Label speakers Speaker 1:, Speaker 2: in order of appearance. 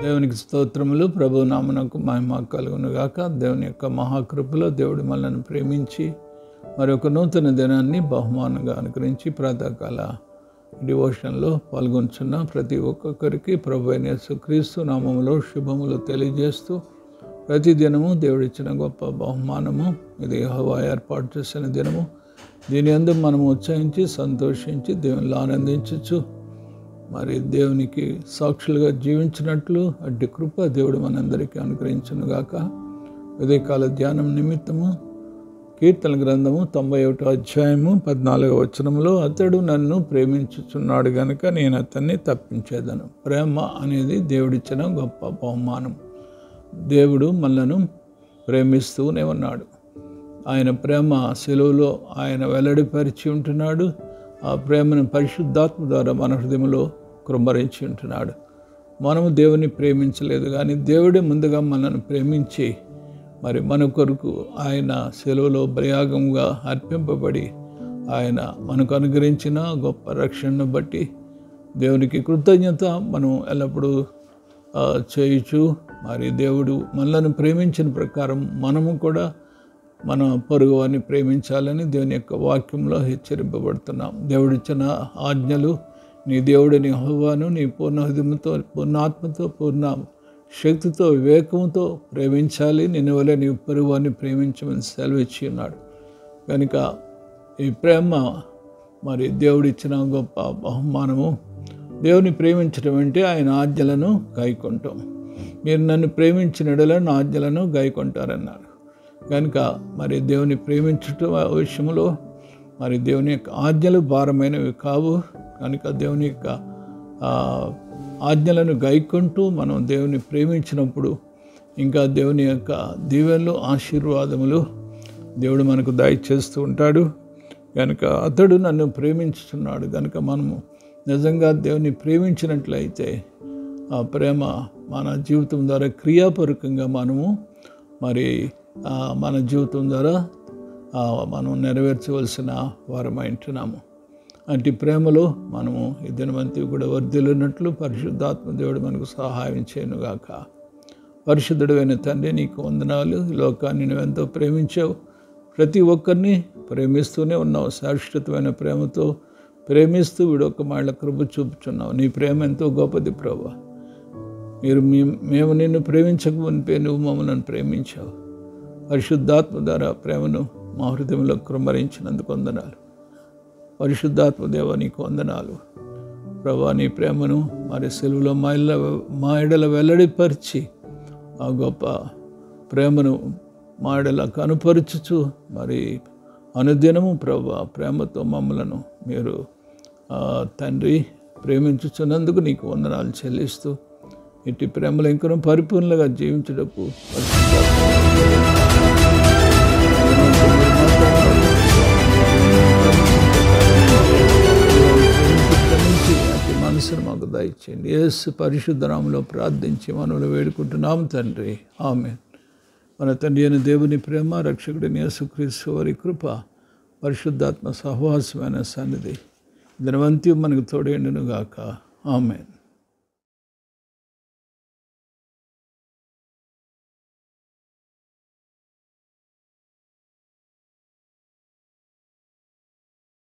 Speaker 1: దేవునికి స్తోత్రములు. ప్రభు నామమునకు మహిమ కలుగును గాక. దేవుని యొక్క మహాకృపలో దేవుడు మనల్ని ప్రేమించి మరొక నూతన దినాన్ని బహుమానంగా అనుగ్రహించి ప్రాతకాల డివోషన్లో పాల్గొంటున్న ప్రతి ఒక్కొక్కరికి ప్రభు అయిన యేసుక్రీస్తు నామములో శుభములు తెలియజేస్తూ ప్రతి దినము దేవుడిచ్చిన గొప్ప బహుమానము ఇది యెహోవా ఏర్పాటు చేసిన దినము. దీని యందు మనము ఉత్సహించి సంతోషించి దేవునిలో ఆనందించచ్చు. మరి దేవునికి సాక్షులుగా జీవించినట్లు అడ్డి కృప దేవుడు మనందరికీ అనుగ్రహించునుగాక. ఉదయకాల ధ్యానం నిమిత్తము కీర్తన గ్రంథము 91వ అధ్యాయము 14వ వచనంలో, అతడు నన్ను ప్రేమించుచున్నాడు గనుక నేను అతన్ని తప్పించేదను. ప్రేమ అనేది దేవుడిచ్చిన గొప్ప బహుమానం. దేవుడు మనలను ప్రేమిస్తూనే ఉన్నాడు. ఆయన ప్రేమ శిలువలో ఆయన వెల్లడిపరిచి ఉంటున్నాడు. ఆ ప్రేమను పరిశుద్ధాత్మ ద్వారా మన హృదయంలో కృమ్మరించి ఉంటున్నాడు. మనము దేవుని ప్రేమించలేదు, కానీ దేవుడే ముందుగా మనల్ని ప్రేమించి మరి మన కొరకు ఆయన శిలువలో బలియాగంగా అర్పింపబడి ఆయన మనకు అనుగ్రహించిన గొప్ప రక్షణను బట్టి దేవునికి కృతజ్ఞత మనం ఎల్లప్పుడూ చేయుచు, మరి దేవుడు మనలను ప్రేమించిన ప్రకారం మనము కూడా మన పొరుగువారిని ప్రేమించాలని దేవుని యొక్క వాక్యంలో హెచ్చరింపబడుతున్నాం. దేవుడిచ్చిన ఆజ్ఞలు, నీ దేవుడిని యెహోవాను నీ పూర్ణ హృదయంతో, పూర్ణ ఆత్మతో, పూర్ణ శక్తితో, వివేకంతో ప్రేమించాలి. నిన్ను వలె నీ పొరుగువారిని ప్రేమించమని సెలవిచ్చి ఉన్నాడు. కనుక ఈ ప్రేమ మరి దేవుడిచ్చిన గొప్ప బహుమానము. దేవుని ప్రేమించడం అంటే ఆయన ఆజ్ఞలను గైకొంటాం. మీరు నన్ను ప్రేమించిన యెడల నా ఆజ్ఞలను గైకొంటారన్నాడు. కనుక మరి దేవుని ప్రేమించటం విషయంలో మరి దేవుని యొక్క ఆజ్ఞలు భారమైనవి కావు. కనుక దేవుని యొక్క ఆజ్ఞలను గైకొంటూ మనం దేవుని ప్రేమించినప్పుడు ఇంకా దేవుని యొక్క దీవెనలు, ఆశీర్వాదములు దేవుడు మనకు దయచేస్తూ ఉంటాడు. కనుక అతడు నన్ను ప్రేమించుతున్నాడు కనుక మనము నిజంగా దేవుని ప్రేమించినట్లయితే ఆ ప్రేమ మన జీవితం ద్వారా క్రియాపూర్వకంగా మనము మరి మన జీవితం ద్వారా మనం నెరవేర్చవలసిన వారమై ఉంటున్నాము. అట్టి ప్రేమలో మనము ఈ దినమంతా కూడా వర్ధిల్లినట్లు పరిశుద్ధాత్మ దేవుడు మనకు సహాయం చేయనుగాక. పరిశుద్ధుడైన తండ్రి, నీకు వందనాలు. ఈ లోకాన్ని నువ్వెంతో ప్రేమించావు, ప్రతి ఒక్కరిని ప్రేమిస్తూనే ఉన్నావు. శాశ్వతమైన ప్రేమతో ప్రేమిస్తూ వీడొక్క మాళ్ళ కృప చూపుచున్నావు. నీ ప్రేమ ఎంతో గొప్పది ప్రభువా. మేము నిన్ను ప్రేమించకమునిపే నువ్వు మమ్మల్ని ప్రేమించావు. పరిశుద్ధాత్మ ద్వారా ప్రేమను మా హృదయంలో కృమ్మరించినందుకు వందనాలు. పరిశుద్ధాత్మ దేవ, నీకు వందనాలు ప్రభువా. నీ ప్రేమను మరి సెలువులో మా ఎడల వెల్లడిపరిచి ఆ గొప్ప ప్రేమను మా ఎడల కనుపరుచుచు మరి అనుదినము ప్రభువా ప్రేమతో మమ్మలను మీరు తండ్రి ప్రేమించుచున్నందుకు నీకు వందనాలు చెల్లిస్తూ ఇట్టి ప్రేమలో ఇంకనూ పరిపూర్ణంగా జీవించడకు అతి మనసును మాకు దయచేయండి. యేసు పరిశుద్ధ నామములో ప్రార్థించి మనవులు వేడుకుంటున్నాం తండ్రి, ఆమేన్. మన తండ్రి అయిన దేవుని ప్రేమ, రక్షకుడిని యేసుక్రీస్తు వారి కృప, పరిశుద్ధాత్మ సహవాసమైన సన్నిధి దినవంతి మనకు తోడేండును గాక. ఆమేన్.